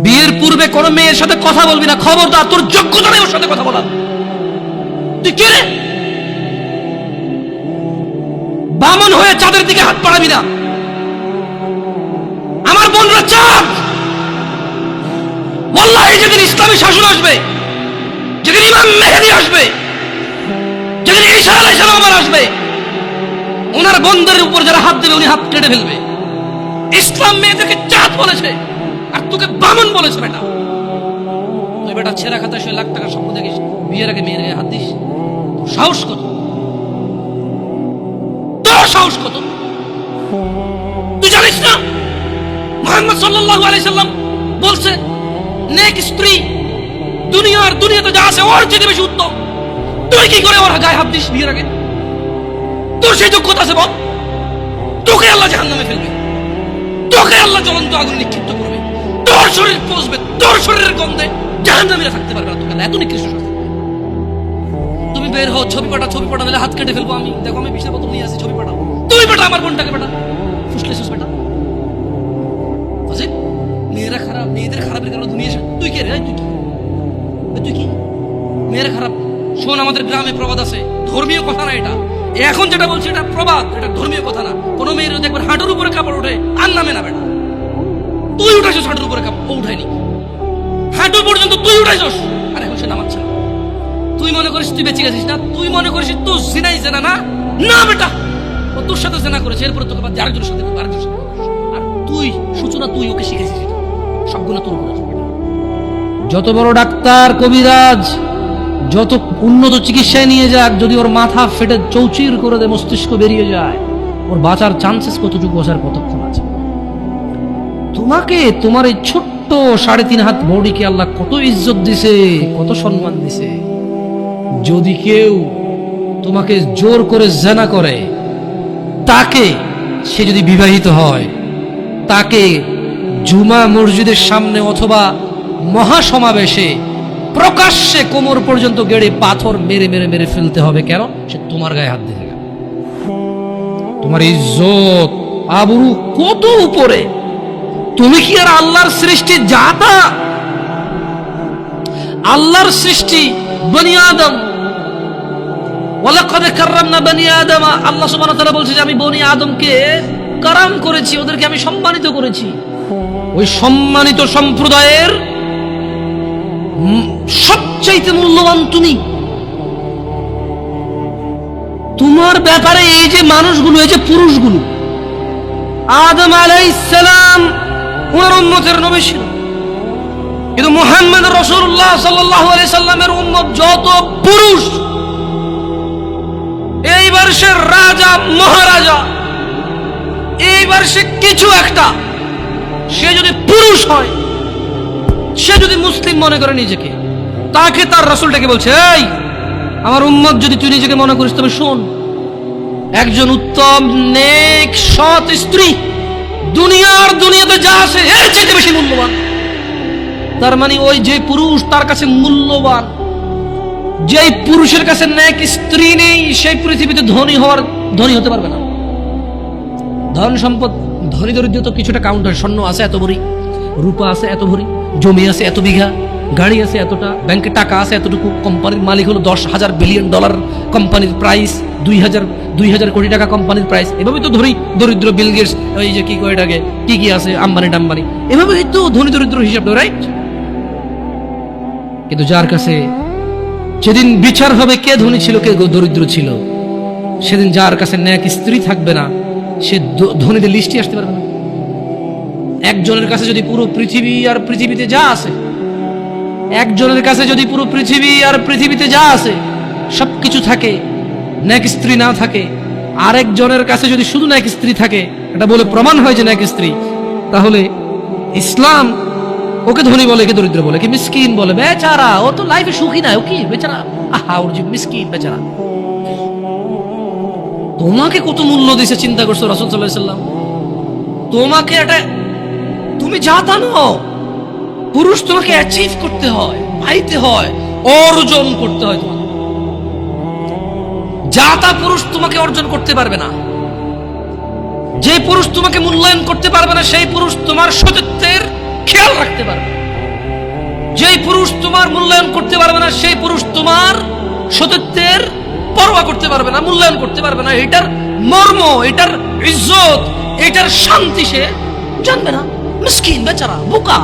বিয়ের পূর্বে কোন মেয়ের সাথে কথা বলবি না, খবরদার, তোর যোগ্যতা নেই ওর সাথে কথা বলার। তুই কে রে? বামন হয়ে চাঁদের দিকে হাত বাড়াবি না। আমার বোনরা চাঁদ। ওয়াল্লাহি যেদিন ইসলামী শাসন আসবে, যেদিন ইমাম মেহেদী আসবে, যেদিন ঈসা আলাইহিস সালাম আসবে, ওনার বন্ধের উপর যারা হাত দেবে উনি হাত কেটে ফেলবে। ইসলাম মেয়েদেরকে চাঁদ বলেছে আর তোকে বামন বলেছে। বেটা তুই বেটা ছেঁড়া খাতা 100 লাখ টাকার স্বপ্ন দেখিস, বিয়ের আগে মেয়ের গায়ে হাত দিস? তোর সাহস কত? তোর সাহস কত? তুই জানিস না মুহাম্মদ সাল্লাল্লাহু আলাইহি সাল্লাম বলছে নেক স্ত্রী দুনিয়াতে যা আছে ওর চেয়ে বেশি উত্তম। তুই কি করে ওর গায়ে হাত দিস বিয়ের আগে? তোর সেই যোগ্যতা আছে বল? তোকে আল্লাহ জাহান্নামে ফেলবে, তোকে আল্লাহ জ্বলন্ত আগুনে নিক্ষিপ্ত করবে, তোর শরীর পচবে, তোর শরীরের গন্ধে জাহান্নামীরা থাকতে পারবে না। তোকে এত নিকৃষ্ট শাস্তি। তুমি বের হও, ছবি পাঠা দিলে হাত কেটে ফেলবো আমি। দেখো আমি বিষের বোতল নিয়ে আসি, ছবি পাঠাও। তুমি পাঠা আমার বোনটাকে পাঠা। ফুসলেছিস বেটা? মেয়েরা খারাপ, মেয়েদের খারাপের কারণে দুনিয়া। তুই কে রে? তুই কি? মেয়েরা খারাপ? শোন, আমাদের গ্রামে প্রবাদ আছে, ধর্মীয় কথা না এটা। এখন যেটা বলছি এটা প্রবাদ, এটা ধর্মীয় কথা না। কোন মেয়ের দেখবেন হাঁটুর উপরে কাপড় ওঠে আর নামে না। বেটা তুই উঠাইছিস হাঁটুর উপরে কাপড়, ও উঠায়নি। হাঁটু পর্যন্ত তুই উঠাইছিস আর এখন সে নামাচ্ছে না। তুই মনে করিস তুই বেঁচে গেছিস না? তুই মনে করিস তোর জিনাই জেনা না? না বেটা, ও তোর সাথে জেনা করেছে, এরপরে তোকে আরেকজনের সাথে আর তুই সূচনা, তুই ওকে শিখেছিস। সবগুলো তোর উপরে। যত বড় ডাক্তার কবিরাজ, যত উন্নত চিকিৎসায় নিয়ে যাক, যদি ওর মাথা ফেটে চৌচির করে দেয়, মস্তিষ্ক বেরিয়ে যায়, ওর বাঁচার চান্সেস কতটুকু বাঁচার কতক্ষণ আছে? তোমাকে, তোমার এই ছোট্ট 3.5 হাত বডিকে আল্লাহ কত ইজ্জত দিছে, কত সম্মান দিছে। যদি কেউ তোমাকে জোর করে জেনা করে, তাকে, সে যদি বিবাহিত হয়, তাকে জুমা মসজিদের সামনে অথবা মহাসমাবেশে প্রকাশ্যে কোমর পর্যন্ত গেড়ে পাথর মেরে মেরে মেরে ফেলতে হবে। কেন? সে তোমার গায়ে হাত দিতে গেল। তোমার ইজ্জত আবরু কত উপরে। তুমি কি আর আল্লাহর সৃষ্টি জাতা? আল্লাহর সৃষ্টি বনি আদম। ওয়ালাকাদ কাররামনা বনি আদম। আল্লাহ সুবহানাহু ওয়া তাআলা বলছে যে আমি বনি আদমকে কারাম করেছি, ওদেরকে আমি সম্মানিত করেছি। ওই সম্মানিত সম্প্রদায়ের সবচাইতে মূল্যবান তুমি। তোমার ব্যাপারে এই যে মানুষগুলো, এই যে পুরুষগুলো, আদম আলাইহিস সালাম ওনার উম্মতের নবী ছিল, কিন্তু মুহাম্মদ রাসূলুল্লাহ সাল্লাল্লাহু আলাইহি সাল্লামের উম্মত যত পুরুষ, এইবার সে রাজা মহারাজা, এইবার সে কিছু একটা, সে যদি পুরুষ হয়, সে যদি মুসলিম মনে করে নিজেকে, তাকে তার রাসূলটাকে বলছে, এই আমার উম্মত যদি তুই নিজেকে মনে করিস, তবে শোন, একজন উত্তম নেক সৎ স্ত্রী দুনিয়াতে যা আছে এর চেয়ে বেশি মূল্যবান। তার মানে ওই যে পুরুষ তার কাছে মূল্যবান, যেই পুরুষের কাছে নেক স্ত্রী নেই, সেই পৃথিবীতে ধনী হতে পারবে না। ধন সম্পদ, ধনী দরিদ্র তো কিছুটা কাউন্ট হয়। স্বর্ণ আছে এত ভরি, রূপা আছে এত ভরি, জমি আছে এত বিঘা, গাড়ি আছে এতটা, ব্যাংকে টাকা আছে এতটুকু, কোম্পানির মালিক হলো $10,000 বিলিয়ন কোম্পানির প্রাইস, 2,000 কোটি টাকা কোম্পানির প্রাইস। এভাবে তো দরিদ্র বিল গেটস, ওই যে কি কয় এটাকে, কি আছে আম্বানি টাম্বানি, এভাবেই তো ধনী দরিদ্র হিসাব, রাইট? কিন্তু যার কাছে যেদিন বিচার হবে কে ধনী ছিল কে দরিদ্র ছিল, সেদিন যার কাছে নেক স্ত্রী থাকবে না, সে ধনীদের লিস্টে আসতে পারবে না। একজনের কাছে যদি পুরো পৃথিবী আর পৃথিবীতে যা আছে, একজনের কাছে যদি পুরো পৃথিবী আর পৃথিবীতে যা আছে সবকিছু থাকে, নেক স্ত্রী না থাকে, আরেকজনের কাছে যদি শুধু নেক স্ত্রী থাকে, এটা বলে প্রমাণ হয় যে নেক স্ত্রী, তাহলে ইসলাম ওকে ধনী বলে, কে দরিদ্র বলে, কে মিসকিন বলে। বেচারা, ও তো লাইফে সুখী না, ও কি বেচারা, আহা ওর যে মিসকিন বেচারা। তোমাকে কত মূল্য দিয়েছে চিন্তা করছো রাসূল সাল্লাল্লাহু আলাইহি ওয়াসাল্লাম? তোমাকে এটা, তুমি জাতা নও, পুরুষ তোমাকে অ্যাচিভ করতে হয়, পাইতে হয়, অর্জন করতে হয়। তোমাকে জাতা পুরুষ তোমাকে অর্জন করতে পারবে না। যে পুরুষ তোমাকে মূল্যায়ন করতে পারবে না, সেই পুরুষ তোমার সতীত্বের খেয়াল রাখতে পারবে না। যেই পুরুষ তোমার মূল্যায়ন করতে পারবে না, সেই পুরুষ তোমার সতীত্বের পরোয়া করতে পারবে না, মূল্যায়ন করতে পারবে না। এটার মর্ম, এটার ইজ্জত, এটার শান্তি সে জানবে না। মিসকিন, বেচারা, বোকা,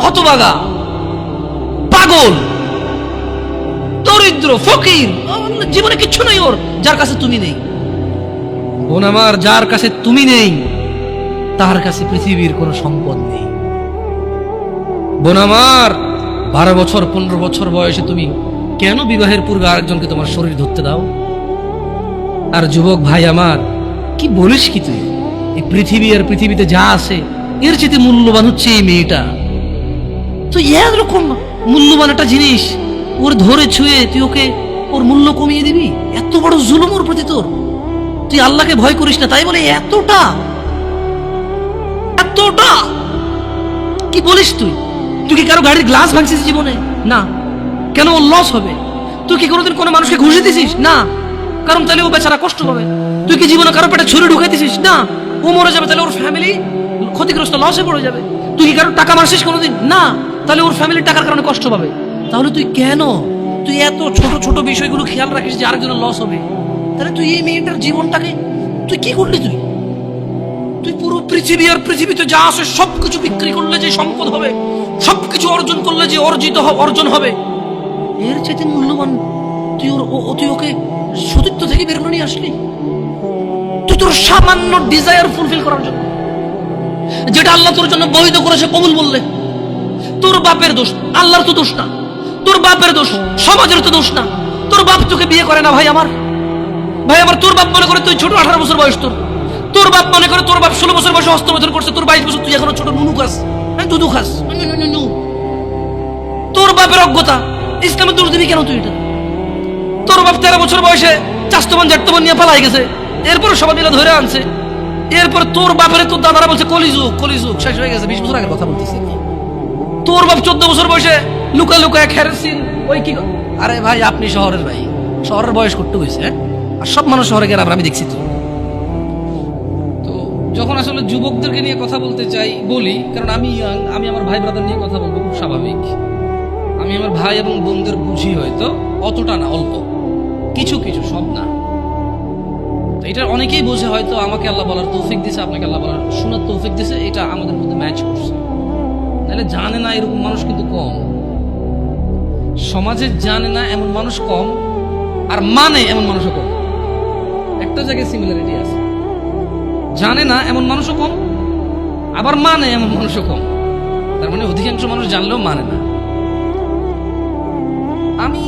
হতভাগা, পাগল, দরিদ্র, ফকির, জীবনে কিচ্ছু নেই ওর, যার কাছে তুমি নেই। বোন আমার, যার কাছে তুমি নেই তার কাছে পৃথিবীর কোনো সম্পদ নেই। বোন আমার, 12 বছর 15 বছর বয়সে তুমি কেন বিবাহের পূর্বে আরেকজনকে তোমার শরীর ধরতে দাও? আর যুবক ভাই আমার, কি বলিস কি তুই? এই পৃথিবী আর পৃথিবীতে যা আছে এর চেয়ে মূল্যবান হচ্ছে এই মেয়েটা। তুই এরকম মূল্যবান একটা জিনিস ওর ধরে ছুঁয়ে তুই ওকে ওর মূল্য কমিয়ে দিবি? এত বড় জুলুম ওর প্রতি তোর। তুই আল্লাহকে ভয় করিস না, তাই বলে এতটা এতটা কি বলিস তুই? তুই কি কারো গাড়ির গ্লাস ভাঙছিস জীবনে? না। কেন? ওর লস হবে। তুই কি কোনোদিন কোনো মানুষকে ঘুষে দিছিস? না, কারণ তাহলে ও বেচারা কষ্ট পাবে। তুই কি জীবনে কারো পেটে ছুরি ঢুকাই দিছিস? না, ও মরে যাবে, তাহলে ওর ফ্যামিলি ক্ষতিগ্রস্ত, লসে পড়ে যাবে। তুই কি কারো টাকা মারছিস কোনোদিন? না, তাহলে ওর ফ্যামিলির টাকার কারণে কষ্ট পাবে। তাহলে তুই কেন তুই এত ছোট ছোট বিষয়গুলো খেয়াল রাখিস যে আরেকজনের লস হবে? তাহলে তুই এই মেয়েটার জীবনটাকে তুই কি করলি? তুই পুরো পৃথিবী আর পৃথিবীতে যা আছে সবকিছু বিক্রি করলে যে সম্পদ হবে, সবকিছু অর্জন করলে যে অর্জন হবে, এর চাইতে মূল্যবান তুই ওকে সতীত্ব থেকে বের করে নিয়ে আসলি। তুই তোর সামান্য ডিজায়ার ফুলফিল করার জন্য, যেটা আল্লাহ তোর জন্য বৈধ করেছে, কবুল বললে তোর বাপের দোষ, আল্লাহর তো দোষ না। তোর বাপের দোষ, সমাজের তো দোষ না। তোর বাপ তোকে বিয়ে করে না ভাই আমার, তোর বাপ মনে করে তুই ছোট, 18 বছর বয়স তোর বাপ মনে করে তোর বাপ 16 বছর বয়সে হস্তমৈথুন করছে, তোর 22 বছর, তুই এখনো ছোট, নুনু খাস, দুধু খাস। তোর বাপের অজ্ঞতা, ইসলামের দোষ দিবি কেন তুই? এটা তোর বাপ 13 বছর বয়সে চাস্তমান জাটতমান নিয়ে পালাই গেছে, এরপর সবাই মিলে ধরে আনছে। এরপর তোর বাপের তোর দাদারা বলছে কলিযুগ শেষ হয়ে গেছে। 20 বছর আগের কথা বলতেছি। তোর বাপ 14 বছর বয়সে লুকায় খেরেছিন ওই কি। আরে ভাই, আপনি শহরের ভাই, শহরের বয়স করতে হয়েছে, আর সব মানুষ শহরে গেলে আমি দেখছি। তো যখন আসলে যুবকদেরকে নিয়ে কথা বলতে চাই বলি, কারণ আমি আমার ভাই ব্রাদার নিয়ে কথা বলবো, খুব স্বাভাবিক। আমি আমার ভাই এবং বোনদের বুঝি, হয়তো অতটা না, অল্প কিছু কিছু, সব না। তো এটা অনেকেই বোঝে, হয়তো আমাকে আল্লাহ বলার তৌফিক দিছে, আপনাকে আল্লাহ বলার শোনার তৌফিক দিছে, এটা আমাদের মধ্যে ম্যাচ করছে। তাহলে জানে না এরকম মানুষ কিন্তু কম, সমাজে জানে না এমন মানুষ কম, আর মানে এমন মানুষও কম। একটা জায়গায় সিমিলারিটি আছে, জানে না এমন মানুষও কম, আবার মানে এমন মানুষও কম। তার মানে অধিকাংশ মানুষ জানলেও মানে না। আমি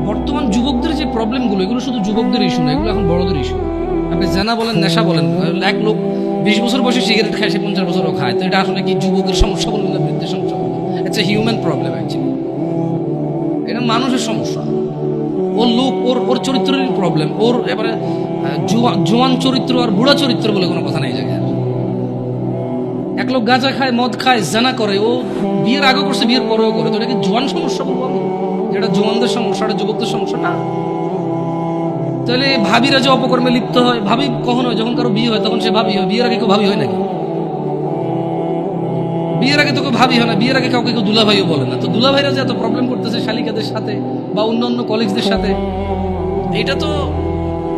বর্তমান যুবকদের যে প্রবলেমগুলো, এগুলো শুধু যুবকদের ইস্যু না, এগুলো এখন বড়দের ইস্যু। আপনি জানা বলেন, নেশা বলেন, এক লোক 20 বছর বয়সে সিগারেট খায়, সে 50 বছরও খায়। তো এটা আসলে কি যুবকের সমস্যা বলবেন না বৃদ্ধের সমস্যা বলবেন? It's a human problem actually. এটা মানুষের সমস্যা। ওর লোক, ওর চরিত্রের প্রবলেম। ওর এবারে জোয়ান চরিত্র আর বুড়া চরিত্র বলে কোনো কথা নাই জায়গায়। এক লোক গাঁজা খায়, মদ খায়, জানা করে, ও বিয়ের আগে করছে, বিয়ের পরেও করে। তো এটাকে জোয়ান সমস্যা বলবো আমি? যেটা জোয়ানদের সমস্যা, এটা যুবকদের সমস্যা না। তাহলে ভাবিরা যে অপকর্মে লিপ্ত হয়, ভাবি কখন হয়? যখন কারো বিয়ে হয় তখন সে ভাবি হয়। বিয়ের আগে কেউ ভাবি হয় নাকি? বিয়ের আগে তো কেউ ভাবি হয় না। বিয়ের আগে কাউকে কেউ দুলাভাইও বলে না। তো দুলাভাইরা যে এত প্রবলেম করতেছে শালিকাদের সাথে বা অন্য কলিগদের সাথে, এটা তো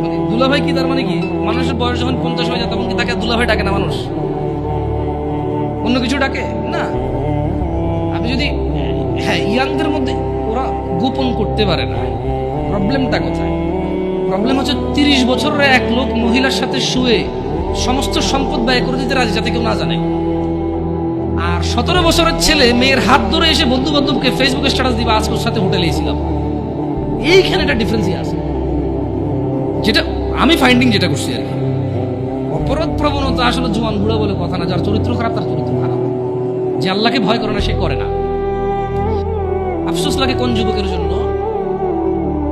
মানে দুলাভাই কি, তার মানে কি মানুষের বয়স যখন 50 হয়ে যায় তখন কি তাকে দুলাভাই ডাকে না মানুষ? অন্য কিছু ডাকে না। আপনি যদি ইয়াংদের মধ্যে ওরা গোপন করতে পারে না। প্রবলেমটা কোথায়? প্রবলেম হচ্ছে 30 বছরের এক লোক মহিলার সাথে শুয়ে সমস্ত সম্পদ ব্যয় করে দিতে রাজি, যাতে কেউ না জানে। আর 17 বছরের ছেলে মেয়ের হাত ধরে এসে বন্ধু বান্ধবকে ফেসবুকে স্ট্যাটাস দিবে, আজকে ওর সাথে হোটেলে এসেছিলাম। এইখানে একটা ডিফারেন্সই আছে, যেটা আমি ফাইন্ডিং যেটা করছি আর কি। অপরাধ প্রবণতা আসলে জোয়ান বুড়া বলে কথা না। যার চরিত্র খারাপ তার চরিত্র খারাপ। যে আল্লাহকে ভয় করে না সে করে না। আফসোস লাগে কোন যুবকের জন্য,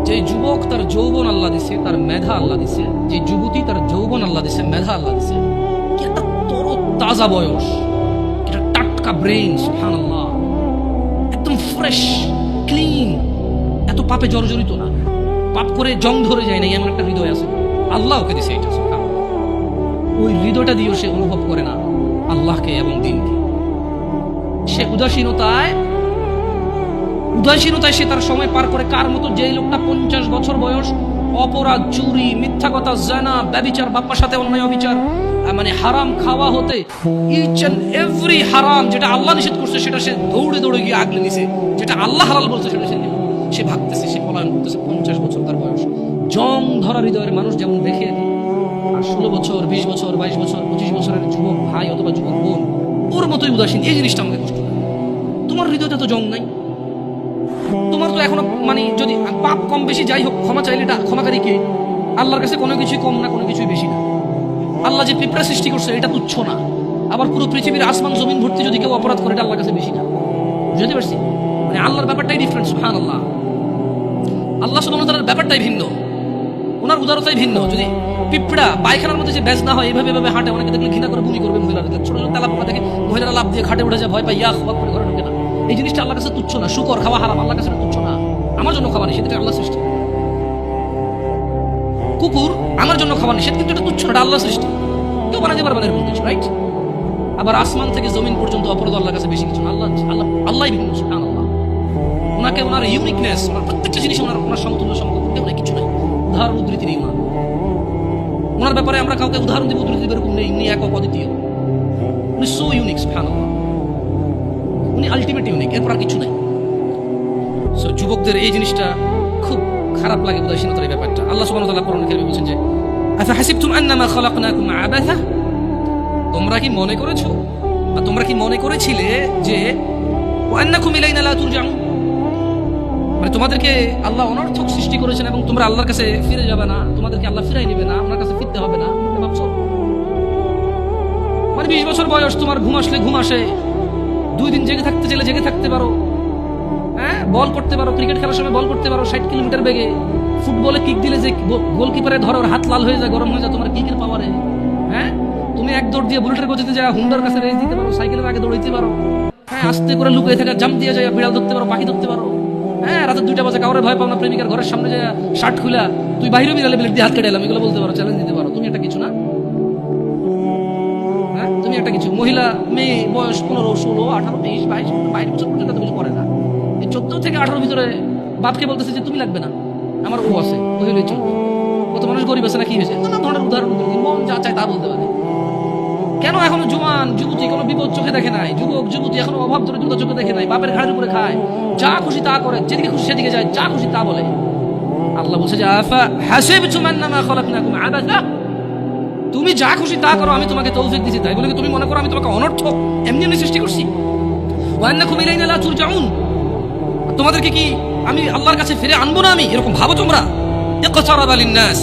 যে যুবক তার যৌবন আল্লাহ দিছে, তার মেধা আল্লাহ দিছে, যে যুবতী তার যৌবন আল্লাহ দিছে, মেধা আল্লাহ দিছে, কি একটা তর তাজা বয়স, এটা টাটকা ব্রেন, সুবহানাল্লাহ, একদম ফ্রেশ ক্লিন, এত পাপে জর্জরিত না, পাপ করে জং ধরে যায় না, এমন একটা হৃদয় আছে। আল্লাহ ওকে দিছে এটা। ওই হৃদয়টা দিয়েও সে অনুভব করে না আল্লাহকে এবং দিনকে। সে উদাসীনতায় সে তার সময় পার করে। কার মতো? যেই লোকটা 50 বছর বয়স অপরাধ, চুরি, মিথ্যা কথা, জানা, ব্যভিচার, বাপ্পার সাথে অন্যায় অবিচার, মানে হারাম খাওয়া হতে ইচ এন্ড এভরি হারাম যেটা আল্লাহ নিষেধ করছে সেটা সে দৌড়ে দৌড়ে গিয়ে আগলে নিছে, যেটা আল্লাহ হালাল বলছে সেটা সে ভাবতেছে, সে পলায়ন করতেছে। 50 বছর তার বয়স। জং ধরা হৃদয়ের মানুষ যেমন দেখে, আর 16 বছর, 20 বছর, 22 বছর, 25 বছরের যুবক ভাই অথবা যুবক বোন ওর মতোই উদাসীন। এই জিনিসটা আমাকে কষ্ট লাগে। তোমার হৃদয়তে তো জং নাই, তোমার তো এখনো মানে যদি পাপ কম বেশি যাই হোক, ক্ষমা চাইলে এটা ক্ষমাকারী কে? আল্লাহর কাছে কোনো কিছুই কম না, কোনো কিছুই বেশি না। আল্লাহ যে পিঁপড়া সৃষ্টি করছে এটা তুচ্ছ না। আবার পুরো পৃথিবীর আসমান জমিন ভর্তি যদি কেউ অপরাধ করে এটা আল্লাহর কাছে বেশি না। বুঝতে পারছি? মানে আল্লাহর ব্যাপারটাই ডিফারেন্ট। সুবহানাল্লাহ, আল্লাহ সুবহানাহু ওয়া তাআলার ব্যাপারটাই ভিন্ন, ওনার উদারতাই ভিন্ন। যদি পিঁপড়া পায়খানার মধ্যে যে ব্যাজ না হয়, এইভাবে এভাবে হাঁটে, অনেকে দেখলে ঘৃণা করে বমি করবে। মহিলারা ছোট ছোট তালাপোকা দেখে মহিলারা লাভ দিয়ে খাটে উঠে যায়, ভয় পায়, ইয়া খবর করে ঘরে ঢোকে না। এই জিনিসটা আল্লাহর কাছে তুচ্ছ না। শুকর খাওয়া হারাম, আল্লাহর কাছে তুচ্ছ না। আমার জন্য খাওয়া নিষেধ, এটা আল্লাহ সৃষ্টি। কুকুর আমার জন্য খাওয়া নিষেধ, কিন্তু এটা তুচ্ছ না, এটা আল্লাহ সৃষ্টি। কেউ বানাতে পারবে না এরকম কিছু, রাইট? আবার আসমান থেকে জমিন পর্যন্ত অপরাধ আল্লাহর কাছে বেশি কিছু না। আল্লাহ ভিন্ন। সুবহানাল্লাহ, ওনাকে ওনার ইউনিকনেস, ওনার প্রত্যেকটা জিনিস ওনার সমতুল্য সমকক্ষ অনেক কিছু নাই। উদাহরণ উদ্ধৃতি নেই ওনার ব্যাপারে। আমরা কাউকে উদাহরণ দিব, উদ্ধৃতি এরকম নেই। উনি একক অদ্বিতীয়, উনি সো ইউনিক। সুবহানাল্লাহ, উনি আলটিমেট ইউনিক, এরপর আর কিছু নাই। সো যুবকদের এই জিনিসটা খুব খারাপ লাগে, উদাসীনতার এই ব্যাপারটা। আল্লাহ সুবহানাহু ওয়া তাআলা কোরআনে কারিমে বলেন যে আফা হাসিবতুম আন্নামা খালাকনাকুম আবাথা, তোমরা কি মনে করেছো বা তোমরা কি মনে করেছিলে যে ওয়া আন্নাকুম ইলাইনা লা তুরজাউন, মানে তোমাদেরকে আল্লাহ অনর্থক সৃষ্টি করেছেন এবং তোমরা আল্লাহর কাছে ফিরে যাবে না, তোমাদেরকে আল্লাহ ফিরাই নেবে না, ওনার কাছে ফিরতে হবে না। ভাবছো মানে 20 বছর বয়স, তোমার ঘুম আসলে ঘুম আসে, 2 দিন জেগে থাকতে চাইলে জেগে থাকতে পারো, হ্যাঁ, বল করতে পারো, ক্রিকেট খেলার সময় বল করতে পারো 60 কিলোমিটার বেগে, ফুটবলে কিক দিলে যে গোলকিপারে ধরো ওর হাত লাল হয়ে যায়, গরম হয়ে যায় তোমার কিকের পাওয়ারে, হ্যাঁ, তুমি এক দৌড় দিয়ে বুলেটের গতিতে যা হুন্ডার কাছে রেস দিতে পারো, সাইকেলের আগে দৌড়াইতে পারো, হ্যাঁ, আস্তে করে লুকিয়ে থাকা জাম্প দিয়ে যায়, বিড়াল ধরতে পারো, পাখি ধরতে পারো, হ্যাঁ, রাতে 2টা বাজে কাউরে ভয় পাও না, প্রেমিকার ঘরের সামনে যায় শার্ট খুলা তুই বাইরে বিড়ালে ব্লেড দিয়ে হাত কেটে এলাম, এগুলো বলতে পারো, চ্যালেঞ্জ দিতে পারো। তুমি একটা কিছু না, হ্যাঁ, তুমি একটা কিছু। মহিলা মেয়ে বয়স 15, 16, 18, 23, 22, 22 বছর পর্যন্ত তো কিছু করে না। এই 14 থেকে 18 ভিতরে বাপকে বলতেছে যে তুমি লাগবে না, আমার ও আছে, ও হইলেই চলবে। কত মানুষ গরিব আছে না, কি হয়েছে, নানা ধরনের উদাহরণ মন যা চায় তা বলতে পারে। কেন এখনো জোয়ান যুবতী কোনো বিপদ চোখে দেখে নাই, যুবক যুবতী এখনো অভাব ধরে জুতা চোখে দেখে নাই, বাপের ঘাড়ের উপরে খায়, যা খুশি তা করে, যেদিকে খুশি সেদিকে যায়, যা খুশি তা বলে। আল্লাহ বলছে যে আফা হাসিবতুম আন্নামা খালাকনাকুম আবাথা, তুমি যা খুশি তা করো, আমি তোমাকে তৌফিক দিয়েছি, তাই বলে কি তুমি মনে করো আমি তোমাকে অনর্থক এমনি এমনি সৃষ্টি করছি? ওয়া আন্নাকুম ইলাইনা লা তুরজাউন, তোমাদেরকে কি আমি আল্লাহর কাছে ফিরে আনবো না? আমি এরকম ভাবো তোমরা? ইকতারাবা লিন-নাস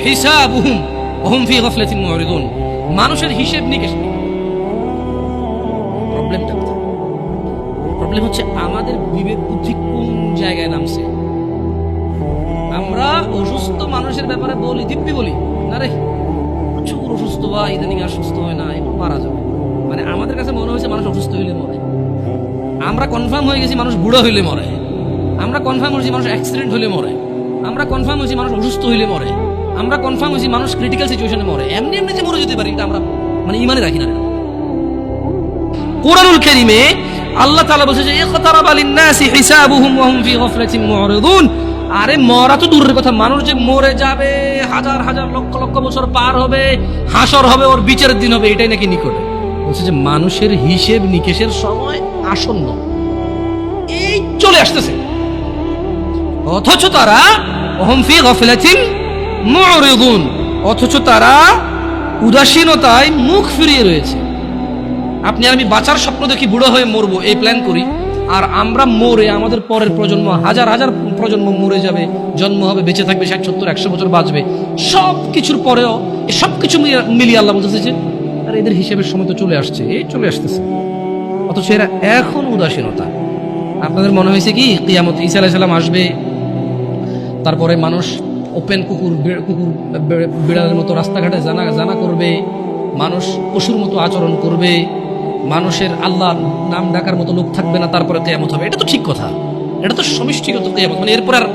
হিসাবুহুম ওয়া হুম ফি গাফলাতিন মুরিদুন, মানুষের হিসেব নিকেশ। প্রবলেমটা কোথায়? প্রবলেম হচ্ছে আমাদের বিবেক বুদ্ধি কোন জায়গায় নামছে। আমরা অসুস্থ মানুষের ব্যাপারে বলি, দিব্যি বলি, না রে প্রচুর অসুস্থ বা ইদানিং আর সুস্থ হয় না, এখন পারা যাবে। মানে আমাদের কাছে মনে হয়েছে মানুষ অসুস্থ হইলে মরে, আমরা কনফার্ম হয়ে গেছি মানুষ বুড়ো হইলে মরে, আমরা কনফার্ম হয়েছি মানুষ অ্যাক্সিডেন্ট হইলে মরে, আমরা কনফার্ম হয়েছি মানুষ অসুস্থ হইলে মরে, আমরা কনফার্ম হয়েছি মানুষ ক্রিটিক্যাল সিচুয়েশনে মরে। এমনি এমনি যে মরে যেতে পারি এটা আমরা মানে ইমানে রাখি না। কুরআনুল কারীমে আল্লাহ তাআলা বলেছে যে ইকতারাবা লিন-নাসি হিসাবুহুম ওয়া হুম ফি গাফলাতিন মুরিদুন, আরে মরা তো দূরের কথা, মানুষ যে মরে যাবে, হাজার হাজার লক্ষ লক্ষ বছর পার হবে, হাসর হবে, ওর বিচারের দিন হবে, এটাই নাকি নিকটে। বলছে যে মানুষের হিসেব নিকেশের সময় আসন্ন, এই চলে আসতেছে, অথচ তারা ওহুম ফি গাফলাতিন মুরিদুন, অথচ তারা উদাসীনতায় মুখ ফিরিয়ে রয়েছে। আপনি আর আমি বাঁচার স্বপ্ন দেখি, বুড়ো হয়ে মরবো এই প্ল্যান করি, আর আমরা মরে আমাদের পরের প্রজন্ম, হাজার হাজার প্রজন্ম মরে যাবে, জন্ম হবে, বেঁচে থাকবে 60, 70, 100 বছর বাঁচবে, সব কিছুর পরেও সব কিছু মিলিয়ে আল্লাহ বলতেছে যে আর এদের হিসেবের সময় তো চলে আসছে, এই চলে আসতেছে, অথচ এরা এখন উদাসীনতা। আপনাদের মনে হয়েছে কি কিয়ামত ঈসা আলাইহিস সালাম আসবে, তারপরে মানুষ ওপেন কুকুর বিড়ালের মতো রাস্তাঘাটে জানা করবে, মানুষ পশুর মতো আচরণ করবে, মানুষের আল্লাহ নাম ডাকার মতো লোক থাকবে না, তারপরে কিয়ামত হবে? এটা তো ঠিক কথা, এটা তো সমষ্টিগত কিয়ামত, মানে এরপর আর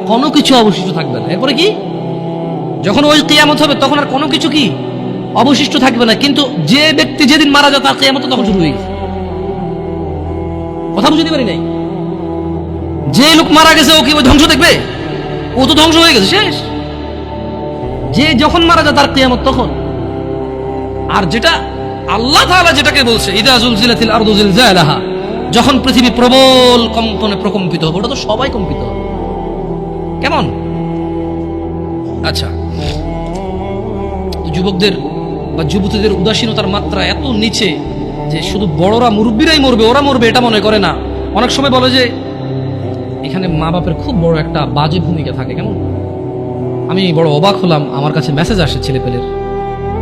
কোনো কিছু অবশিষ্ট থাকবে না। এরপরে কি, যখন ওই কিয়ামত হবে তখন আর কোনো কিছু কি অবশিষ্ট থাকবে না। কিন্তু যে ব্যক্তি যেদিন মারা যায় তার কিয়ামত তখন শুরু হয়ে গেছে। কথা বুঝতে পারি নাই? যে লোক মারা গেছে ও কি ওই ধ্বংস দেখবে? ও তো ধ্বংস হয়ে গেছে, শেষ। যে যখন মারা যায় তার কিয়ামত তখন। আর যেটা আল্লাহ তাআলা যেটাকে বলছে ইদা জুলজিলাতিল আরদু জিলজালাহা, যখন পৃথিবী প্রবল কম্পনে প্রকম্পিত হবে, ওটা তো সবাই কম্পিত হবে। কেমন? আচ্ছা, যুবকদের বা যুবতীদের উদাসীনতার মাত্রা এত নিচে যে শুধু বড়রা মুরব্বীরাই মরবে, ওরা মরবে এটা মনে করে না। অনেক সময় বলে যে এখানে মা বাপের খুব বড় একটা বাজে ভূমিকা থাকে। কেমন? আমি বড় অবাক হলাম, আমার কাছে মেসেজ আসে ছেলেপেলের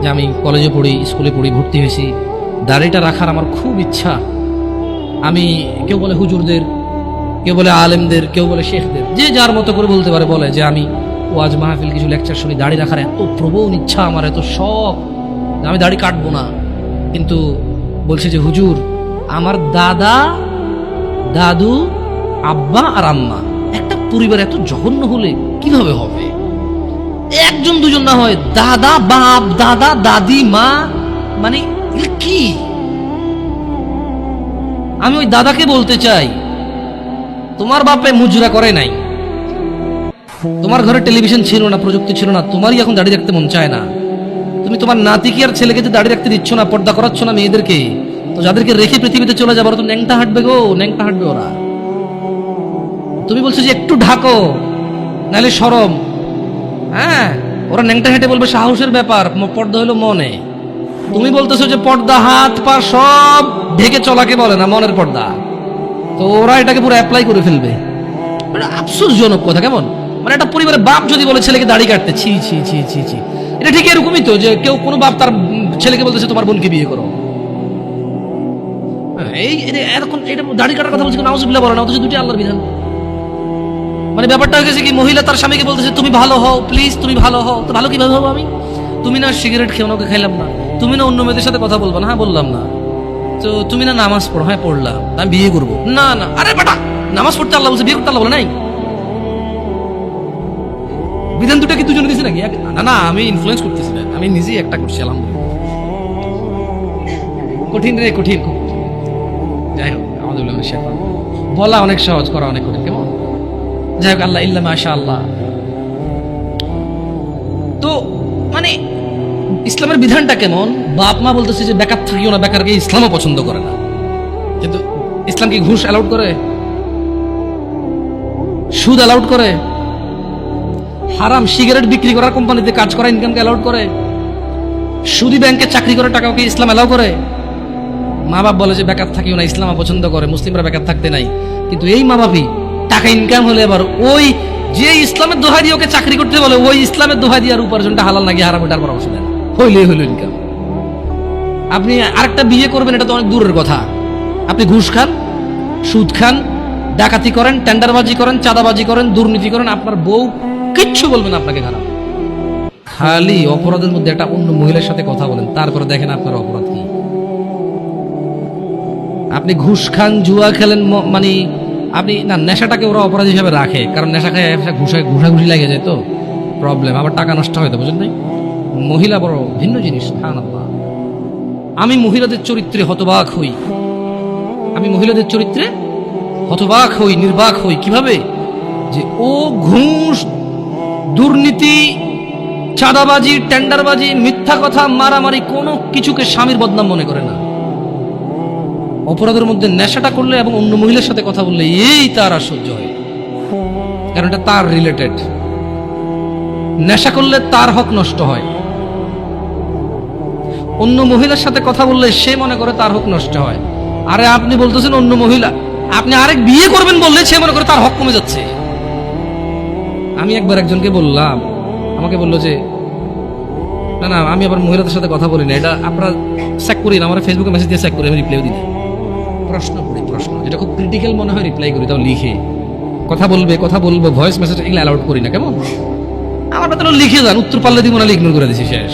যে আমি কলেজে পড়ি, স্কুলে পড়ি, ভর্তি হয়েছি, দাড়িটা রাখার আমার খুব ইচ্ছা। আমি, কেউ বলে হুজুরদের, কেউ বলে আলেমদের, কেউ বলে শেখদের, যে যার মতো করে বলতে পারে, বলে যে আমি ওয়াজ মাহফিল কিছু লেকচার শুনি, দাড়ি রাখার এত প্রবল ইচ্ছা আমার, এত শখ, আমি দাড়ি কাটবো না। কিন্তু বলছে যে হুজুর, আমার দাদা, দাদু, আব্বা আর আম্মা, একটা পরিবার এত জঘন্য হলে কিভাবে হবে? একজন দুজন না হয়, দাদা, বাপ, দাদা, দাদি, মা, মানে কি? আমি ওই দাদাকে বলতে চাই, তোমার বাপে মুজরা করে নাই, তোমার ঘরে টেলিভিশন ছিল না, প্রযুক্তি ছিল না, তোমারই এখন দাড়ি রাখতে মন চায় না। তুমি তোমার নাতিকে আর ছেলেকে যে দাড়ি রাখতে দিচ্ছ না, পর্দা করাচ্ছ না মেয়েদেরকে, তো যাদেরকে রেখে পৃথিবীতে চলে যাবো, ওরা তো ন্যাংটা হাঁটবে গো, ন্যাংটা হাঁটবে ওরা। তুমি বলছো যে একটু ঢাকো, নাহলে শরম। হ্যাঁ, ওরা ন্যাংটা হেঁটে বলবে সাহসের ব্যাপার, পর্দা হলো মনে। তুমি বলতেছো যে পর্দা হাত পা সব ঢেকে চলাকে বলে না, মনের পর্দা। তো ওরা এটাকে পুরো অ্যাপ্লাই করে ফেলবে। আফসোসজনক কথা। কেমন? মানে একটা পরিবারের বাপ যদি বলে ছেলেকে দাড়ি কাটতে, ছি ছি ছি ছি ছি, এটা ঠিক এরকমই তো যে কেউ কোনো বাপ তার ছেলেকে বলতেছে তোমার বোনকে বিয়ে করো। এই এরকম এটা দাড়ি কাটার কথা বলছে, নাউজুবিল্লাহ বলে না, অথচ দুটি আল্লাহর বিধান। মানে ব্যাপারটা হয়ে গেছে কি, মহিলা তার স্বামীকে বলতেছে তুমি ভালো হও, প্লিজ তুমি ভালো হও। তো ভালো কিভাবে হবো আমি? তুমি না সিগারেট খেও না, ওকে খাইলাম না। তুমি না অন্য মেয়েদের সাথে কথা বলবো না, হ্যাঁ বললাম না। তো তুমি না নামাজ পড়ো, হ্যাঁ পড়লাম, আমি বিয়ে করবো না। না, আরে বেটা, নামাজ পড়তে আল্লাহ বলছে, বিয়ে করতে আল্লাহ বলে নাই? বিধান দুটা কি দুজনে দিছে নাকি? না না, আমি ইনফ্লুয়েন্স করতেছি না, আমি নিজেই একটা করছি। আলহামদুলিল্লাহ। কঠিন রে, কঠিন খুব। যাই হোক, আমাদের বলা অনেক সহজ, করা অনেক কঠিন। কেমন? যাই হোক, আল্লাহ ইল্লা মাশা আল্লাহ। তো মানে ইসলামের বিধানটা কেমন? বাপ মা বলতেছে যে বেকার থাকিও না, বেকারকে ইসলামও পছন্দ করে না। কিন্তু ইসলাম কি ঘুষ অ্যালাউড করে? সুদ অ্যালাউড করে? হারাম সিগারেট বিক্রি করার কোম্পানিতে কাজ করা ইনকামকে অ্যালাউড করে? সুদি ব্যাংকে চাকরি করে টাকাকে ইসলাম অ্যালাউ করে? মা বাপ বলে যে বেকার থাকিও না, ইসলাম পছন্দ করে, মুসলিমরা বেকার থাকতে নাই। কিন্তু এই মা বাপই টাকা ইনকাম হলে আবার ওই যে ইসলামের দোহাই দিয়ে ওকে চাকরি করতে বলে, ওই ইসলামের দোহাই দিয়ে আর উপার্জনটা হালাল নাকি হারাম এটার পরামর্শ দেন। হইলে হইল ইনকাম। আপনি আরেকটা বিয়ে করবেন, এটা তো অনেক দূরের কথা। আপনি ঘুষ খান, সুদ খান, ডাকাতি করেন, টেন্ডারবাজি করেন, চাঁদাবাজি করেন, দুর্নীতি করেন, আপনার বউ কিচ্ছু বলবেন আপনাকে খারাপ। খালি অপরাধের মধ্যে একটা অন্য মহিলার সাথে কথা বলেন, তারপরে দেখেন আপনার অপরাধ কি। আপনি ঘুষ খান, জুয়া খেলেন, মানে আপনি না, নেশাটাকে ওরা অপরাধ হিসাবে রাখে, কারণ নেশা খায় ঘুষাঘুষি লাগে যায়, তো প্রবলেম, আবার টাকা নষ্ট হয়। তো বুঝেন নাই? মহিলা বড় ভিন্ন জিনিস। সুবহানাল্লাহ। আমি মহিলাদের চরিত্রে হতবাক হই, আমি মহিলাদের চরিত্রে হতবাক হই, নির্বাক হই। কিভাবে? যে ও ঘুষ, দুর্নীতি, চাঁদাবাজি, টেন্ডারবাজি, মিথ্যা কথা, মারামারি, কোনো কিছুকে স্বামীর বদনাম মনে করে না। অপরাধের মধ্যে নেশাটা করলে এবং অন্য মহিলার সাথে কথা বললে এই তার আর সহ্য হয়, কারণ এটা তার রিলেটেড। নেশা করলে তার হক নষ্ট হয়, অন্য মহিলার সাথে কথা বললে সে মনে করে তার হক নষ্ট হয়। আরে আপনি বলতেছেন অন্য মহিলা, আপনি আরেক বিয়ে করবেন বললে সে মনে করে তার হক কমে যাচ্ছে। আমি একবার একজনকে বললাম, আমাকে বললো যে না না, আমি আবার মহিলাদের সাথে কথা বলি না, এটা আপনারা চেক করি না, আমার ফেসবুকে মেসেজ দিয়ে চেক করি, আমি রিপ্লাই দিই না। প্রশ্ন করি, প্রশ্ন যেটা খুব ক্রিটিক্যাল মনে হয় রিপ্লাই করি, তাও লিখে। কথা বলবো, ভয়েস মেসেজ এগুলো অ্যালাউড করি না। কেমন? আমার বেতন লিখে যান, উত্তর পারলে দিব, না ইগনোর করে দিছি, শেষ।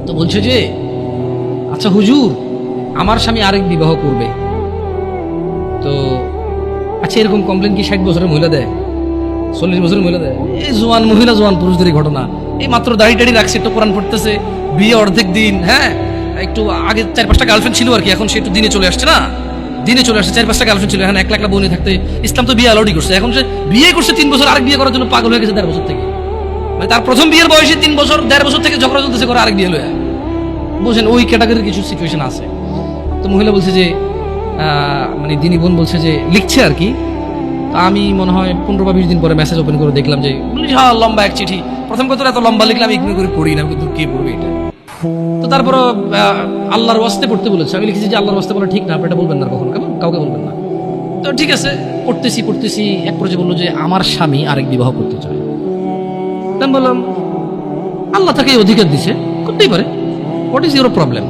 তো বলছে যে আচ্ছা হুজুর, আমার স্বামী আরেক বিবাহ করবে, তো আচ্ছা এরকম কমপ্লেন কি 60 বছরের মহিলা দেয়, 40 বছরের মহিলা দেয়? এই জোয়ান মহিলা, জোয়ান পুরুষদেরই ঘটনা। এই মাত্র দাড়ি টাড়ি রাখছে, একটু কোরআন পড়তেছে, বিয়ে অর্ধেক দিন, হ্যাঁ একটু আগে 4-5টা গার্লফ্রেন্ড ছিল আর কি, এখন সে একটু দিনে চলে আসছে না, দিনে চলে আসছে। 4-5টা গার্লফ্রেন্ড ছিল, এখন একলা একলা বনে থাকতে ইসলাম তো বিয়ে অ্যালাউডই করছে। এখন সে বিয়ে করছে 3 বছর, আরেক বিয়ে করার জন্য পাগল হয়ে গেছে 1.5 বছর থেকে। মানে তার প্রথম বিয়ের বয়সে 3 বছর 1.5 বছর থেকে ঝগড়া চলতেছে করে আরেক বিয়ে লয়ে। বুঝেন, ওই ক্যাটাগরির কিছু সিচুয়েশন আছে। তো মহিলা বলছে যে মানে দিনী বোন বলছে যে লিখছে আর কি। তো আমি মনে হয় 15 বা 20 দিন পরে মেসেজ ওপেন করে দেখলাম যে লম্বা এক চিঠি। প্রথম কথা এত লম্বা লিখলাম, ইগনোর করে পড়ি না, কিন্তু কে পড়বে এটা। তো তারপর আল্লাহর ওয়াস্তে পড়তে বলেছে। আমি লিখেছি যে আল্লাহর ওয়াস্তে বলা ঠিক না, আপনি এটা বলবেন না কখনো, কেমন কাউকে বলবেন না। তো ঠিক আছে, পড়তেছি এক পর্যায়ে বললো যে আমার স্বামী আরেক বিবাহ করতে চায়। আমি বললাম আল্লাহ তাকে এই অধিকার দিছে, করতেই পারে, হোয়াট ইজ ইউর প্রবলেম।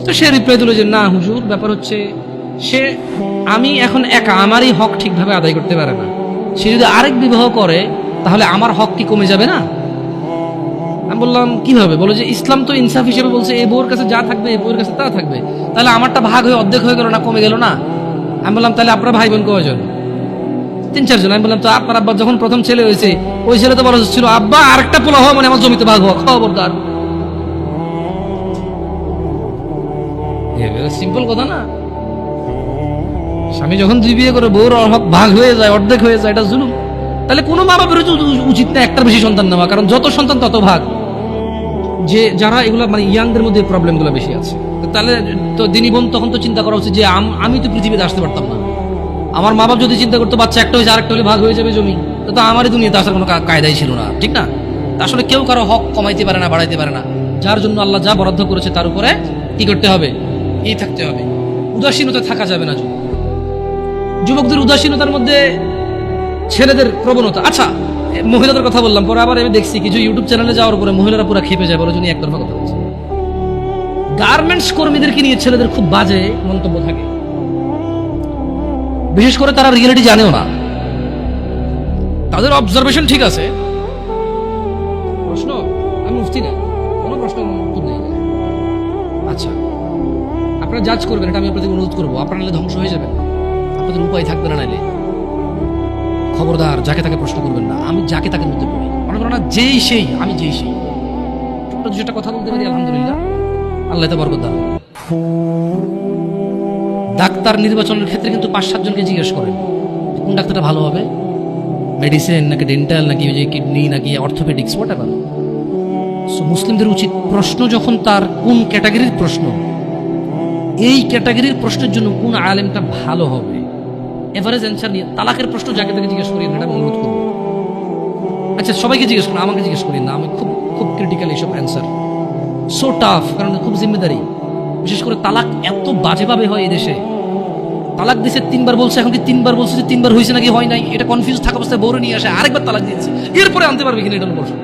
তো সে রিপ্লাই দিল যে না হুজুর, ব্যাপার হচ্ছে সে আমি এখন একা আমারই হক ঠিকভাবে আদায় করতে পারে না, সে যদি আরেক বিবাহ করে তাহলে আমার হক কি কমে যাবে না? আমি বললাম কিভাবে? বলো যে ইসলাম তো ইনসাফ হিসেবে বলছে এই বউর কাছে যা থাকবে এই বউর কাছে তা থাকবে, তাহলে আমারটা ভাগ হয়ে অর্ধেক হয়ে গেল না, কমে গেল না? আমি বললাম তাহলে আপনার ভাই বোন কয়জন? 3-4 জন। আমি বললাম তো আপনার আব্বা যখন প্রথম ছেলে হয়েছে ওই ছেলে তো বলা ছিল আব্বা আরেকটা পোলা হওয়া মানে আমার জমিতে ভাগ হওয়া, খবরদার। সিম্পল কথা না? স্বামী যখন 2 বিয়ে করে বউর হক ভাগ হয়ে যায়, অর্ধেক হয়ে যায়, এটা জুলুম। তাহলে কোনো মা বাবার উচিত না একটার বেশি সন্তান নেওয়া, কারণ যত সন্তান তত ভাগ। যে যারা এগুলো মানে ইয়াংদের মধ্যে প্রবলেমগুলো বেশি আছে, তাহলে তো দিনী বোন তখন তো চিন্তা করা উচিত যে আমি তো পৃথিবীতে আসতে পারতাম না, আমার মা বাপ যদি চিন্তা করতো বাচ্চা একটা হয়েছে আরেকটা হলে ভাগ হয়ে যাবে জমি, তো আমারই দুনিয়াতে আসার কোনো কায়দাই ছিল না, ঠিক না? আসলে কেউ কারো হক কমাইতে পারে না, বাড়াইতে পারে না। যার জন্য আল্লাহ যা বরাদ্দ করেছে তার উপরে কি করতে হবে? এই থাকতে হবে, উদাসীনতা থাকা যাবে না। যুবকদের উদাসীনতার মধ্যে ছেলেদের প্রবণতা। আচ্ছা, মহিলাদের কথা বললাম, পরে আবার আমি দেখছি কিছু ইউটিউব চ্যানেলে যাওয়ার পরে মহিলারা পুরো খেপে যায়, বলে জন্য একতরফা কথা বলছে। গার্মেন্টস কর্মীদেরকে নিয়ে ছেলেদের খুব বাজে মন্তব্য থাকে, বিশেষ করে তারা রিয়েলিটি জানেও না, তাদের অবজারভেশন ঠিক আছে। প্রশ্ন আমি মুফতি না, কোনো প্রশ্ন উত্তর নেই। আচ্ছা, আপনারা জাজ করবেন, এটা আমি আপনাদের অনুরোধ করবো। আপনারা নাহলে ধ্বংস হয়ে যাবেন, আপনাদের উপায় থাকবে না। নাইলে খবরদার যাকে তাকে প্রশ্ন করবেন না। আমি যাকে তাকে মধ্যে পড়ি, মনে করো না যেই সেই, আমি যেই সেই, ছোট্ট দুটা কথা বলতে পারি, আলহামদুলিল্লাহ, আল্লাহ তো বরকত দান। ডাক্তার নির্বাচনের ক্ষেত্রে কিন্তু 5-7 জনকে জিজ্ঞেস করেন কোন ডাক্তারটা ভালো হবে, মেডিসিন নাকি ডেন্টাল নাকি ওই যে কিডনি নাকি অর্থোপেডিক্স, হোয়াট এভার। সো মুসলিমদের উচিত প্রশ্ন যখন তার কোন ক্যাটাগরির প্রশ্ন, এই ক্যাটাগরির প্রশ্নের জন্য কোন আলেমটা ভালো হবে, এভারেজ অ্যান্সার নিয়ে। তালাকের প্রশ্ন যাকে তাকে জিজ্ঞেস করি, এটা আমি অনুরোধ করবো। আচ্ছা, সবাইকে জিজ্ঞেস করেন, আমাকে জিজ্ঞেস করি না, আমি খুব খুব ক্রিটিক্যাল এইসব অ্যান্সার, সো টাফ, কারণ খুব জিম্মেদারি। বিশেষ করে তালাক এত বাজেভাবে হয় এই দেশে। তালাক দিছে 3 বার বলছে, এখন কি 3 বার বলছে যে 3 বার হয়েছে নাকি হয় নাই, এটা কনফিউজ থাকা অবস্থায় বউরে নিয়ে আসে, আরেকবার তালাক দিয়েছে, এরপরে আনতে পারবে কিনা, এটা প্রশ্ন।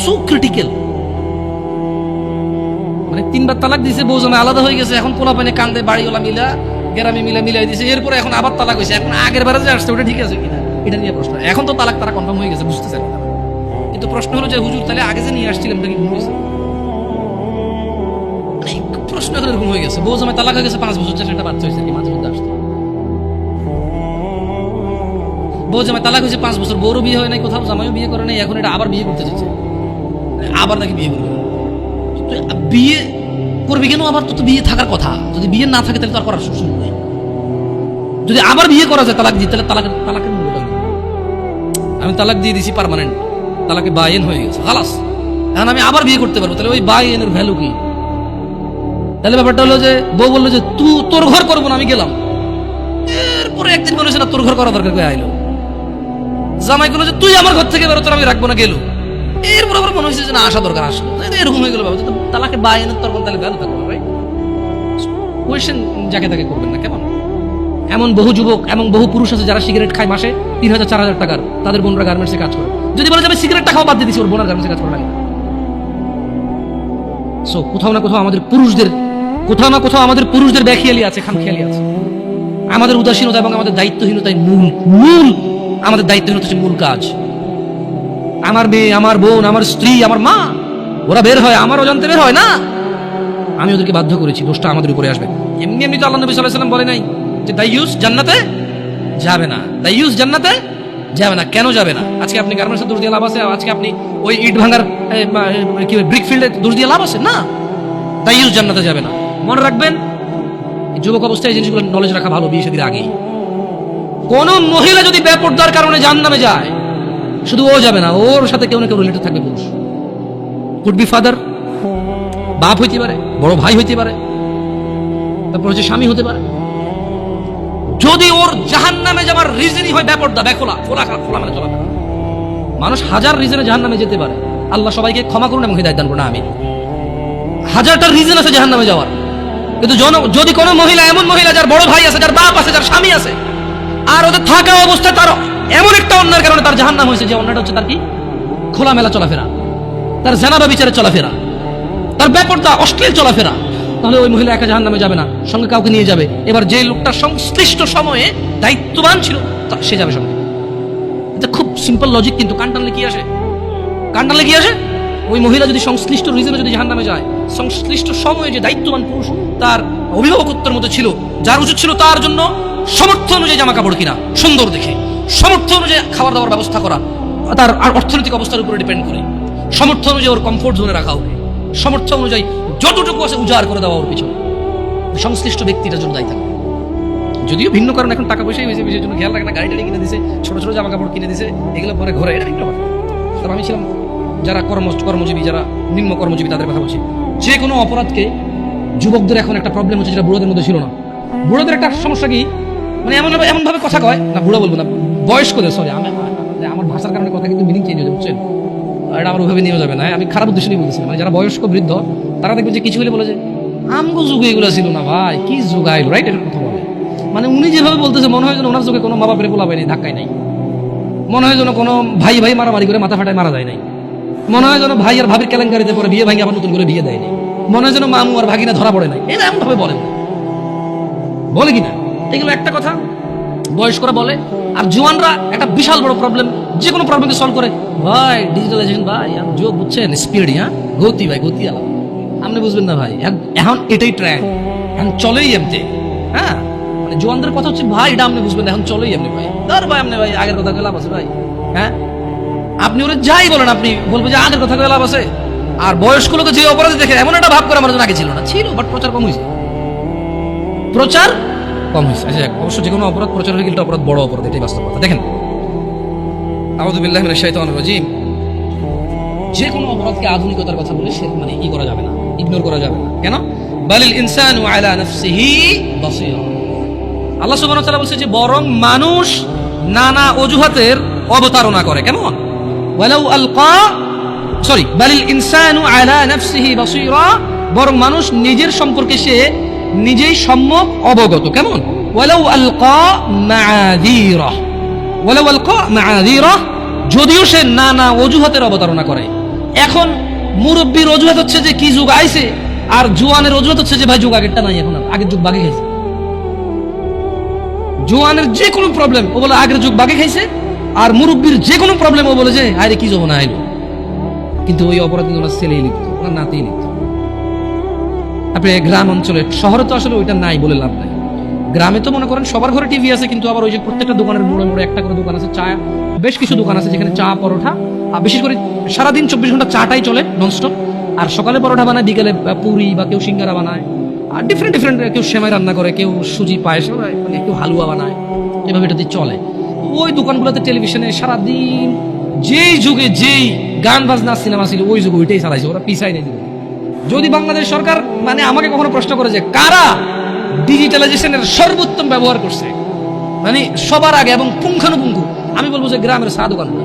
So critical. মানে 3 বার তালাক দিয়েছে, বউ জামাই আলাদা হয়ে গেছে, এখন পোলা পানে কান্দে, বাড়িওয়ালা মিলা গ্রামে মিলাই দিয়েছে, এরপরে এখন আবার তালাক হয়েছে, এখন আগের বারে যে আসছে ওটা ঠিক আছে কিনা, এটা নিয়ে প্রশ্ন। এখন তো তালাক তারা কনফার্ম হয়ে গেছে, বুঝতে চাই না। কিন্তু প্রশ্ন হলো যে হুজুর তাহলে আগে যে নিয়ে আসছিলাম এটা কি ভুল হয়েছে? প্রশ্ন এখন এরকম হয়ে গেছে, বউ জামাই তালাক হয়ে গেছে, 5 বছর একটা বাচ্চা হয়েছে, মাঝে মধ্যে আসছে। বউ জামাই তালাক হয়েছে 5 বছর, বউরও বিয়ে হয় নাই, কোথাও জামাইও বিয়ে করে নাই, এখন এটা আবার বিয়ে করতে চাইছে, আবার নাকি বিয়ে করবে। বিয়ে করবি কেন আবার? তো বিয়ে থাকার কথা, যদি বিয়ে না থাকে তাহলে তো আর করার সুযোগ নেই। যদি আবার বিয়ে করা যায় তালাক দিয়ে, তাহলে তালাকের মূল্য। আমি তালাক দিয়ে দিছি পার্মানেন্ট, তালাকে বায়েন হয়ে গেছে, খালাস, এখন আমি আবার বিয়ে করতে পারবো, তাহলে ওই বায়েনের ভ্যালু কি? তাহলে ব্যাপারটা হলো যে বউ বললো যে তোর ঘর করবো না, আমি গেলাম। এরপরে একদিন বলেছে না তোর ঘর করা দরকার, আইলো। জামাই বললো যে তুই আমার ঘর থেকে বেরো, তোর আমি রাখবো না, গেল। এরপর আবার মনে হয়েছে যে না আসা দরকার, আসলো, এরকম হয়ে গেল। তালাকে বায়েনের তখন তাহলে ভ্যালু থাকবে না, রাইট? কোয়েশ্চেন যাকে তাকে করবেন না, কেমন? এমন বহু যুবক এবং বহু পুরুষ আছে যারা সিগারেট খায় মাসে 3,000-4,000 টাকার, তাদের বোনরা গার্মেন্টসে কাজ করে। যদি বলে যাবে সিগারেটটা খাওয়া বাদ দিয়ে দিচ্ছি, ওর বোনার গার্মেন্টসে কাজ করা লাগে। সো কোথাও না কোথাও আমাদের পুরুষদের বেখিয়ালি আছে, খামখেয়ালি আছে। আমাদের উদাসীনতা এবং আমাদের দায়িত্বহীনতাই মূল আমাদের দায়িত্বহীনতা হচ্ছে মূল কাজ। আমার মেয়ে, আমার বোন, আমার স্ত্রী, আমার মা, ওরা বের হয়, আমার অজান্তে বের হয় না, আমি ওদেরকে বাধ্য করেছি, দোষটা আমাদের উপরে আসবে। এমনি তো আল্লাহ নবী সাল্লাল্লাহু আলাইহি ওয়াসাল্লাম বলে নাই যে দাইয়ুস জান্নাতে যাবে না, দাইয়ুস জান্নাতে যাবে না। কেন যাবে না? আজকে আপনি গার্মেন্টসে দোষ দিয়ে লাভ আছে? আজকে আপনি ওই ইট ভাঙার কি ব্রিক ফিল্ডে দোষ দিয়ে লাভ আছে? না। তাই জান্নাতে যাবে না। মনে রাখবেন, যুবক অবস্থায় এই জিনিসগুলো নলেজ রাখা ভালো, বিয়ে শাদীর আগেই। কোন মহিলা যদি বেপরদার কারণে জাহান্নামে যায়, শুধু ও যাবে না, ওর সাথে কেউ না কেউ রিলেটেড থাকবে পুরুষ। কুড বি ফাদার, বাপ হইতে পারে, বড় ভাই হইতে পারে, তারপর হচ্ছে স্বামী হতে পারে। যদি ওর জাহান্নামে যাওয়ার রিজনই হয় বেপরদা, বেখোলা, খোলা মানে চলা। মানুষ হাজার রিজনে জাহান্নামে যেতে পারে, আল্লাহ সবাইকে ক্ষমা করুন এবং হিদায়াত দান করুন, আমিন। হাজারটা রিজন আছে জাহান্নামে যাওয়ার, কিন্তু যদি কোনো মহিলা, এমন মহিলা যার বড় ভাই আছে, যার বাপ আছে, যার স্বামী আছে, আর ওদের থাকা অবস্থায় তার এমন একটা অন্যায়ের কারণে তার জাহান্নাম হয়েছে, যে অন্যটা হচ্ছে তার কি খোলামেলা চলাফেরা, তার জেনা ব্যভিচারে চলাফেরা, তার বেপরদা অশ্লীল চলাফেরা, তাহলে ওই মহিলা একা জাহান্নামে যাবে না, সঙ্গে কাউকে নিয়ে যাবে। এবার যে লোকটা সংশ্লিষ্ট সময়ে দায়িত্ববান ছিল সে যাবে সঙ্গে। এটা খুব সিম্পল লজিক, কিন্তু কান টানলে কি আসে? কান টানলে কি আসে? ওই মহিলা যদি সংশ্লিষ্ট রিজনে যদি জাহান্নামে যায়, সংশ্লিষ্ট সময়ে যে দায়িত্ববান পুরুষ তার অভিভাবকত্বের মধ্যে ছিল, যার উচিত ছিল তার জন্য সামর্থ্য অনুযায়ী জামা কাপড় কিনা সুন্দর দেখে, সামর্থ্য অনুযায়ী খাবার দাবার ব্যবস্থা করা, তার আর অর্থনৈতিক অবস্থার উপরে ডিপেন্ড করে, সামর্থ্য অনুযায়ী ওর কমফোর্ট জোনে রাখা হবে, সামর্থ্য অনুযায়ী যতটুকু আছে উজাড় করে দেওয়া ওর পিছনে সংশ্লিষ্ট ব্যক্তিটার জন্য দায়ী থাকবে। যদিও ভিন্ন কারণ এখন টাকা পয়সাই হয়েছে, বিষয়ের জন্য খেয়াল রাখে না, গাড়ি টাড়ি কিনে দিছে, ছোট ছোট জামা কাপড় কিনে দিছে, এগুলো পরে ঘরে, এটা ভিন্ন কথা। তবে আমি ছিলাম যারা কর্মজীবী, যারা নিম্ন কর্মজীবী, তাদের কথা বলছি। যে কোনো অপরাধকে যুবকদের এখন একটা প্রবলেম হচ্ছে, যেটা বুড়োদের মধ্যে ছিল না। বুড়োদের একটা সমস্যা কি, মানে এমন ভাবে কথা কয় না, বুড়ো বলবো না, বয়স্কদের, সরি, আমার ভাষার কারণে কথা কিন্তু মিনিং চেঞ্জ হয়ে যাবে, বুঝছেন? এটা আমার ওইভাবে নিয়ে যাবে না, আমি খারাপ উদ্দেশ্য নিয়ে বলতেছি। মানে যারা বয়স্ক বৃদ্ধ, তারা দেখবে যে কিছু হলে বলে যে আমগো যুগে এগুলো ছিল না ভাই, কি যুগ আইলো, রাইট? এর কথা বলে, মানে উনি যেভাবে বলতেছে মনে হয় যেন ওনার যুগে কোনো মা বাপের পোলা পায়নি, ধাক্কায় নাই, মনে হয় যেন কোনো ভাই মারামারি করে মাথা ফাটায় মারা যায় নাই, মনে হয় যেন ভাই আর ভাবির কেলেঙ্কারিতে পরে বিয়ে ভাঙি আবার নতুন করে বিয়ে দেয়নি, মনে হয় যেন মামু আর ভাগিনা ধরা পড়ে নাই। এটা এমন ভাবে বলেন, বলে কিনা? এগুলো একটা কথা বয়স্করা বলে। আর জোয়ানরা একটা বিশাল বড় প্রবলেম, যে কোনো প্রবলেমকে সলভ করে, ভাই ডিজিটালাইজেশন, ভাই যোগ বুঝছেন, স্পিড, হ্যাঁ গতি, ভাই গতি আলাদা, আপনি বুঝবেন না ভাই, এখন এটাই ট্রেন্ড, এখন চলেই এমতে। হ্যাঁ, মানে জোয়ানদের কথা হচ্ছে ভাই এটা আপনি বুঝবেন, এখন চলেই এমনি ভাই, ধর ভাই আপনি ভাই আগের কথা লাভ আছে ভাই। হ্যাঁ, আপনি ওরা যাই বলেন, আপনি বলবো যে আগের কথা লাভ আছে। আর বয়স্ক লোকে যে অপরাধী দেখে এমন একটা ভাব করে আমার জন্য আগে ছিল না, ছিল বাট প্রচার কম হয়েছে, প্রচার কম হয়েছে। আচ্ছা, অবশ্য যে কোনো অপরাধ প্রচার হয়ে গেলে অপরাধ বড় অপরাধ, এটাই বাস্তব কথা। দেখেন, আউযু বিল্লাহি মিনাশ শাইতানির রাজিম, যে কোনো অপরাধকে আধুনিকতার কথা বলে সে মানে ই করা যাবে না, ইগনোর করা যাবে না। কেন? বালিল ইনসানু আলা নাফসিহি বাসীরা, আল্লাহ সুবহানাহু ওয়া তাআলা বলছে যে বরং মানুষ নানা অজুহাতের অবতারণা করে। কেমন? ওয়ালাউ আলকা, সরি, বালিল ইনসানু আলা নাফসিহি বাসীরা, বরং মানুষ নিজের সম্পর্কে সে নিজেই সম্যক অবগত। কেমন? ওয়ালাউ আলকা মাআযীরা, ওয়ালাউ আলকা মাআযীরা, যদিও সে নানা অজুহাতের অবতারণা করে। এখন মুরব্বীর অজুহাত হচ্ছে যে কি যুগ আইছে, আর জোয়ানের অজুহাত হচ্ছে যে ভাই যুগ আগেরটা নাই, এখন আগের যুগ বাগে খাইছে। জোয়ানের যে কোনো প্রবলেম ও বলে আগের যুগ বাগে খাইছে, আর মুরব্বীর যে কোনো প্রবলেম ও বলে যে আরে কি যখন আইলো। কিন্তু ওই অপরাধ কিন্তু ওনার ছেলেই লিখত, ওনার নাতেই লিখত। আপনি গ্রাম অঞ্চলে, শহরে তো আসলে ওইটা নাই বলে লাভ নাই। গ্রামে তো মনে করেন সবার ঘরে টিভি আছে, কিন্তু আবার ওই যে প্রত্যেকটা দোকানের মোড়ে মোড়ে একটা করে দোকান আছে, চা, বেশ কিছু দোকান আছে যেখানে চা পরোটা, আর বিশেষ করে সারাদিন 24 ঘন্টা চাটাই চলে ননস্টপ। আর সকালে পরোটা বানায়, বিকেলে পুরি বা কেউ সিঙ্গারা বানায়, আর ডিফারেন্ট কেউ সেমাই রান্না করে, কেউ সুজি পায়েস, মানে কেউ হালুয়া বানায়, এভাবে এটাতে চলে। ওই দোকানগুলোতে টেলিভিশনে সারাদিন যেই যুগে যেই গান বাজনা সিনেমা ছিল ওই যুগে ওইটাই চালাইছে, ওরা পিছাই নেই। যদি বাংলাদেশ সরকার মানে আমাকে কখনো প্রশ্ন করে যে কারা ডিজিটালাইজেশনের সর্বোত্তম ব্যবহার করছে, মানে সবার আগে এবং পুঙ্খানুপুঙ্খু, আমি বলবো যে গ্রামের চা দোকানগুলো।